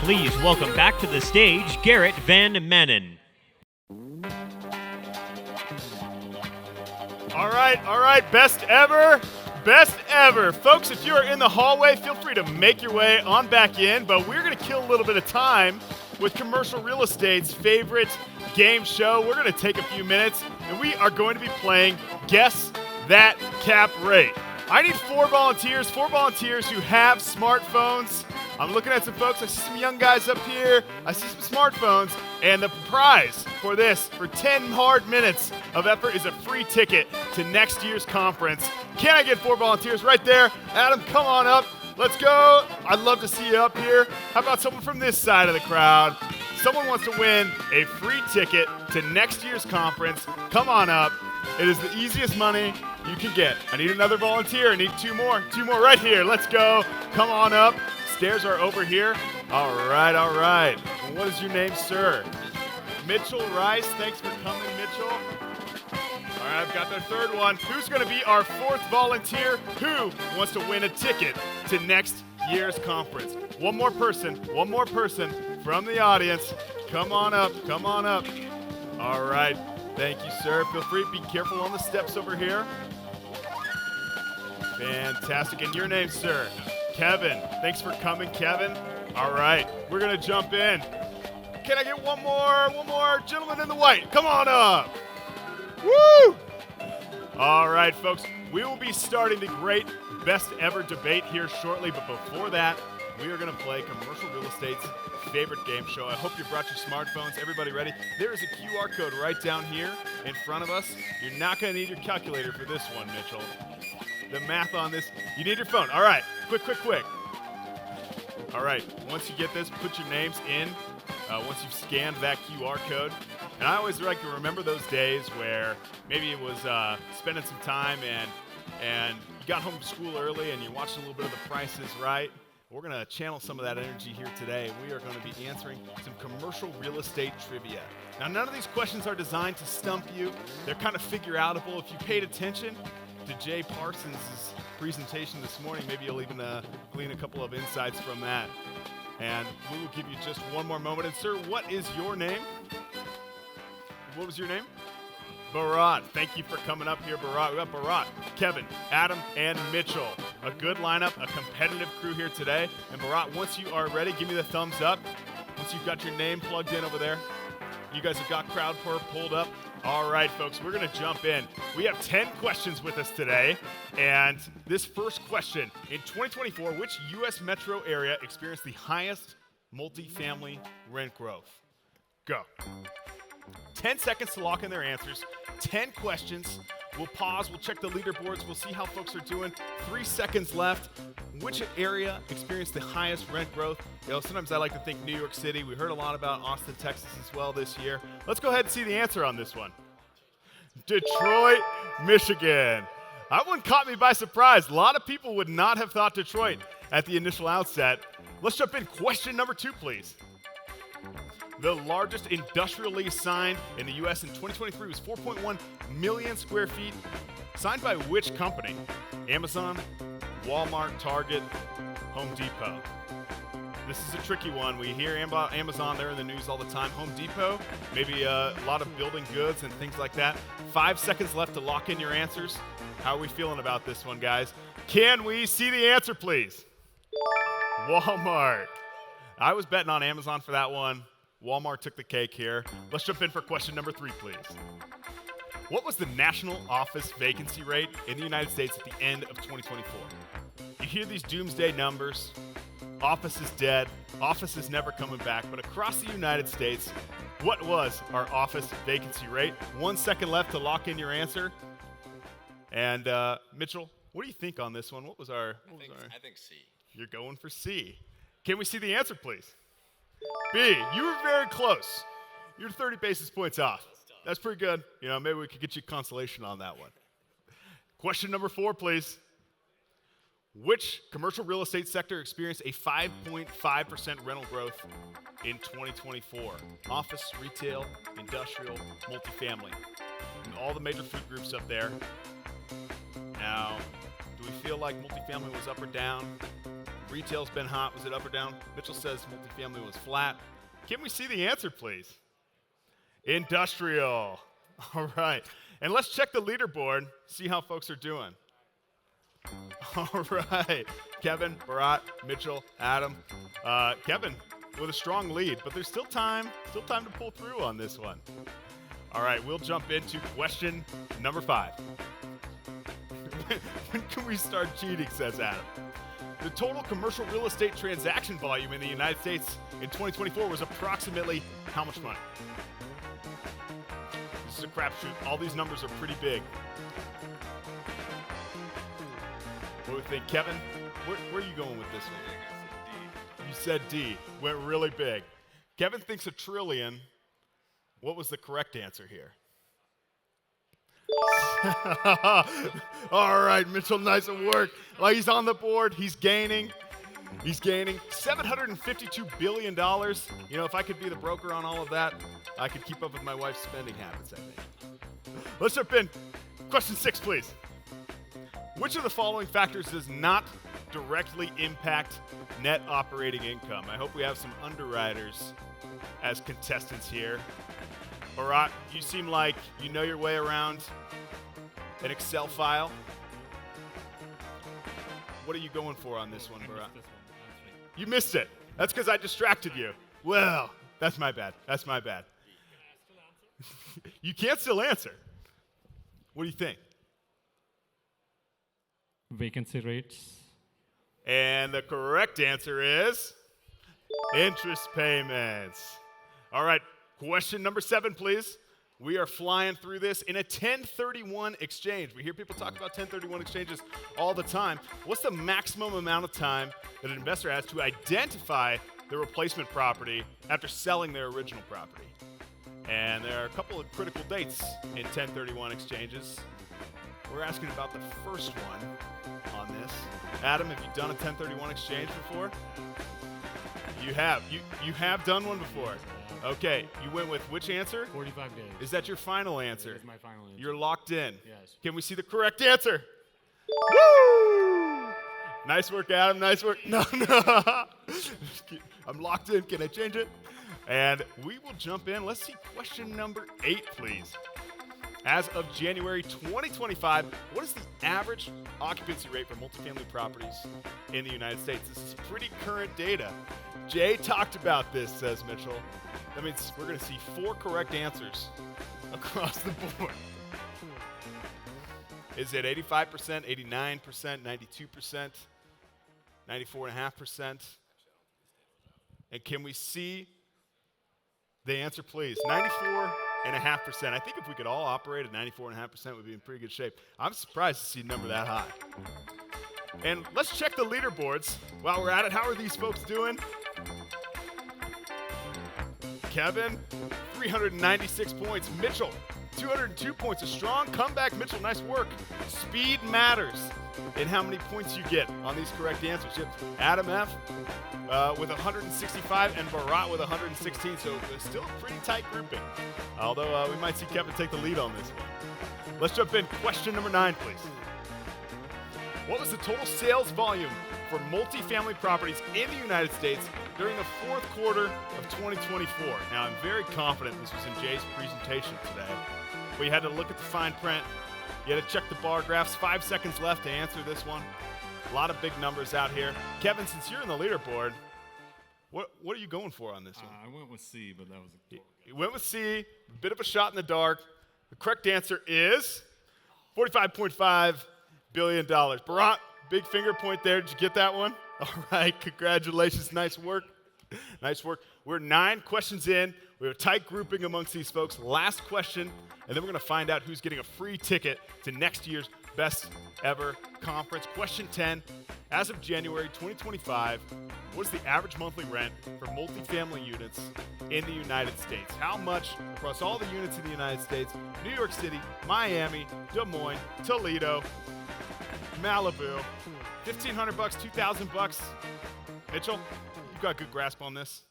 Please welcome back to the stage, Garrett Van Mannon. All right, best ever. Folks, if you're in the hallway, feel free to make your way on back in, but we're going to kill a little bit of time with commercial real estate's favorite game show. We're going to take a few minutes, and we are going to be playing Guess That Cap Rate. I need four volunteers who have smartphones. I'm looking at some folks. I see some young guys up here. I see some smartphones. And the prize for this, for 10 hard minutes of effort, is a free ticket to next year's conference. Can I get four volunteers right there? Adam, come on up. Let's go. I'd love to see you up here. How about someone from this side of the crowd? Someone wants to win a free ticket to next year's conference. Come on up. It is the easiest money you can get. I need another volunteer. I need two more right here. Let's go. Come on up. Stairs are over here. All right. And what is your name, sir? Mitchell Rice. Thanks for coming, Mitchell. All right, I've got the third one. Who's going to be our fourth volunteer? Who wants to win a ticket to next year's conference? One more person from the audience. Come on up. All right. Thank you, sir. Feel free to be careful on the steps over here. Fantastic. And your name, sir? Kevin. Thanks for coming, Kevin. All right. We're going to jump in. Can I get one more? Gentleman in the white. Come on up. Woo! All right, folks. We will be starting the great best ever debate here shortly. But before that, we are going to play commercial real estate's favorite game show. I hope you brought your smartphones. Everybody ready? There is a QR code right down here in front of us. You're not going to need your calculator for this one, Mitchell. The math on this, you need your phone. All right, quick. All right, once you get this, put your names in. Once you've scanned that QR code. And I always like to remember those days where maybe it was spending some time and you got home from school early and you're watching a little bit of The Price is Right. We're going to channel some of that energy here today. We are going to be answering some commercial real estate trivia. Now, none of these questions are designed to stump you. They're kind of figure-outable. If you paid attention to Jay Parsons' presentation this morning, maybe you'll even glean a couple of insights from that. And we will give you just one more moment. And, sir, what is your name? What was your name? Barack. Thank you for coming up here, Barack. We got Barack, Kevin, Adam, and Mitchell. A good lineup, a competitive crew here today. And Barack, once you are ready, give me the thumbs up. Once you've got your name plugged in over there. You guys have got crowd pulled up. All right, folks, we're going to jump in. We have 10 questions with us today. And this first question, in 2024, which U.S. metro area experienced the highest multifamily rent growth? Go. 10 seconds to lock in their answers. 10 questions. We'll pause. We'll check the leaderboards. We'll see how folks are doing. 3 seconds left. Which area experienced the highest rent growth? Sometimes I like to think New York City. We heard a lot about Austin, Texas as well this year. Let's go ahead and see the answer on this one. Detroit, Michigan. That one caught me by surprise. A lot of people would not have thought Detroit at the initial outset. Let's jump in. Question number 2, please. The largest industrial lease signed in the U.S. in 2023 was 4.1 million square feet. Signed by which company? Amazon, Walmart, Target, Home Depot. This is a tricky one. We hear about Amazon, they're in the news all the time. Home Depot, maybe a lot of building goods and things like that. 5 seconds left to lock in your answers. How are we feeling about this one, guys? Can we see the answer, please? Walmart. I was betting on Amazon for that one. Walmart took the cake here. Let's jump in for question number 3, please. What was the national office vacancy rate in the United States at the end of 2024? You hear these doomsday numbers. Office is dead. Office is never coming back. But across the United States, what was our office vacancy rate? 1 second left to lock in your answer. And Mitchell, what do you think on this one? I think C. You're going for C. Can we see the answer, please? B. You were very close. You're 30 basis points off. That's pretty good. Maybe we could get you consolation on that one. Question number 4, please. Which commercial real estate sector experienced a 5.5% rental growth in 2024? Office, retail, industrial, multifamily. And all the major food groups up there. Now, do we feel like multifamily was up or down? Retail's been hot. Was it up or down? Mitchell says multifamily was flat. Can we see the answer, please? Industrial. All right. And let's check the leaderboard, see how folks are doing. All right. Kevin, Barack, Mitchell, Adam. Kevin with a strong lead, but there's still time to pull through on this one. All right, we'll jump into question number 5. When can we start cheating, says Adam. The total commercial real estate transaction volume in the United States in 2024 was approximately how much money? This is a crapshoot. All these numbers are pretty big. What do we think, Kevin? Where are you going with this one? You said D. Went really big. Kevin thinks $1 trillion. What was the correct answer here? All right, Mitchell, nice work. Well, he's on the board. He's gaining. He's gaining $752 billion. You know, if I could be the broker on all of that, I could keep up with my wife's spending habits, I think. Let's jump in. Question 6, please. Which of the following factors does not directly impact net operating income? I hope we have some underwriters as contestants here. Barack, you seem like you know your way around an Excel file. What are you going for on this one, Barack? You missed it. That's because I distracted you. Well, that's my bad. That's my bad. You can't still answer. What do you think? Vacancy rates. And the correct answer is interest payments. All right, question number 7, please. We are flying through this in a 1031 exchange. We hear people talk about 1031 exchanges all the time. What's the maximum amount of time that an investor has to identify the replacement property after selling their original property? And there are a couple of critical dates in 1031 exchanges. We're asking about the first one on this. Adam, have you done a 1031 exchange before? You have. You have done one before. Okay, you went with which answer? 45 days. Is that your final answer? That is my final answer. You're locked in. Yes. Can we see the correct answer? Woo! Nice work, Adam. Nice work. No. I'm locked in. Can I change it? And we will jump in. Let's see question number 8, please. As of January 2025, what is the average occupancy rate for multifamily properties in the United States? This is pretty current data. Jay talked about this, says Mitchell. That means we're going to see 4 correct answers across the board. Is it 85%, 89%, 92%, 94.5%? And can we see the answer, please? 94.5%. I think if we could all operate at 94.5%, we'd be in pretty good shape. I'm surprised to see a number that high. And let's check the leaderboards while we're at it. How are these folks doing? Kevin, 396 points. Mitchell, 202 points. A strong comeback. Mitchell, nice work. Speed matters in how many points you get on these correct answers. Adam F. With 165 and Barat with 116, so it's still a pretty tight grouping. Although we might see Kevin take the lead on this one. Let's jump in. Question number 9, please. What was the total sales volume for multifamily properties in the United States during the 4th quarter of 2024? Now, I'm very confident this was in Jay's presentation today. We had to look at the fine print. You had to check the bar graphs. 5 seconds left to answer this one. A lot of big numbers out here. Kevin, since you're in the leaderboard, what are you going for on this one? I went with C, but that was a You went with C, a bit of a shot in the dark. The correct answer is $45.5 billion. Barat, big finger point there. Did you get that one? All right, congratulations. Nice work. Nice work. We're 9 questions in. We have a tight grouping amongst these folks. Last question, and then we're going to find out who's getting a free ticket to next year's Best Ever Conference. Question 10. As of January 2025, what is the average monthly rent for multifamily units in the United States? How much across all the units in the United States? New York City, Miami, Des Moines, Toledo, Malibu. $1,500, $2,000. Mitchell, you've got a good grasp on this.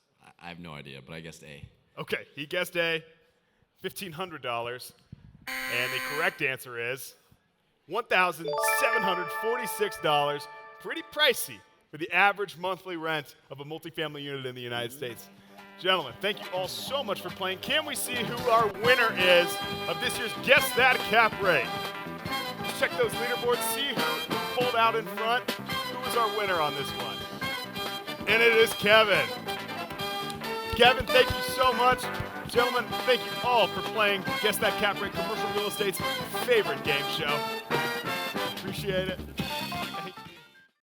I have no idea, but I guessed A. Okay, he guessed A, $1,500. And the correct answer is $1,746. Pretty pricey for the average monthly rent of a multifamily unit in the United States. Gentlemen, thank you all so much for playing. Can we see who our winner is of this year's Guess That Cap Rate? Let's check those leaderboards, see who pulled out in front. Who is our winner on this one? And it is Kevin. Kevin, thank you so much. Gentlemen, thank you all for playing Guess That Cap Rate, commercial real estate's favorite game show. Appreciate it.